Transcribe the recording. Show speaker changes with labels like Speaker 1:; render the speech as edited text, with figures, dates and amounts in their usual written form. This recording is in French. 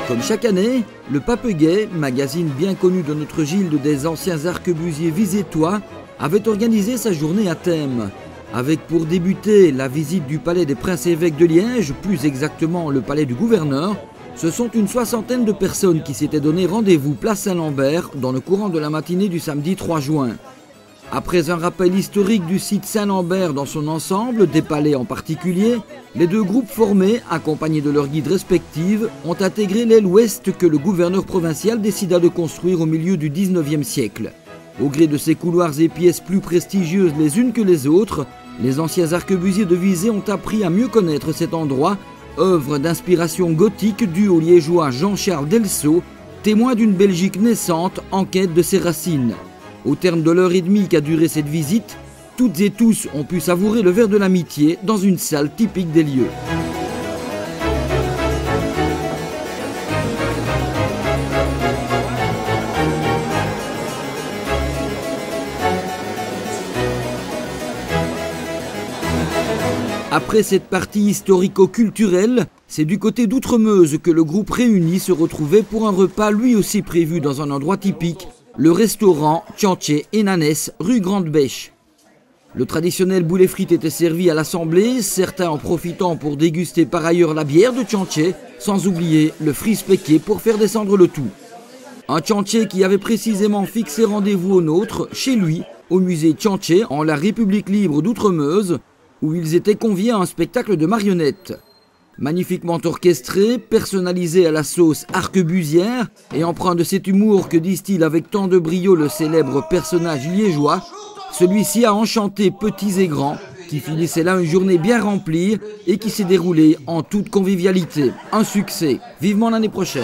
Speaker 1: Comme chaque année, le Papegay, magazine bien connu de notre gilde des anciens arquebusiers visétois, avait organisé sa journée à thème. Avec pour débuter la visite du palais des princes-évêques de Liège, plus exactement le palais du gouverneur, ce sont une soixantaine de personnes qui s'étaient donné rendez-vous place Saint-Lambert dans le courant de la matinée du samedi 3 juin. Après un rappel historique du site Saint-Lambert dans son ensemble, des palais en particulier, les deux groupes formés, accompagnés de leurs guides respectifs, ont intégré l'aile ouest que le gouverneur provincial décida de construire au milieu du 19e siècle. Au gré de ces couloirs et pièces plus prestigieuses les unes que les autres, les anciens arquebusiers de Visé ont appris à mieux connaître cet endroit, œuvre d'inspiration gothique due au liégeois Jean-Charles Delceau, témoin d'une Belgique naissante en quête de ses racines. Au terme de l'heure et demie qu'a duré cette visite, toutes et tous ont pu savourer le verre de l'amitié dans une salle typique des lieux. Après cette partie historico-culturelle, c'est du côté d'Outremeuse que le groupe réuni se retrouvait pour un repas lui aussi prévu dans un endroit typique, le restaurant Tchanché et Nanès, rue Grande-Bêche. Le traditionnel boulet frites était servi à l'assemblée, certains en profitant pour déguster par ailleurs la bière de Tchanché, sans oublier le frispéqué pour faire descendre le tout. Un Tchanché qui avait précisément fixé rendez-vous au nôtre, chez lui, au musée Tchanché, en la République libre d'Outremeuse, où ils étaient conviés à un spectacle de marionnettes. Magnifiquement orchestré, personnalisé à la sauce arquebusière et empreint de cet humour que distille avec tant de brio le célèbre personnage liégeois, celui-ci a enchanté petits et grands, qui finissaient là une journée bien remplie et qui s'est déroulée en toute convivialité. Un succès, vivement l'année prochaine.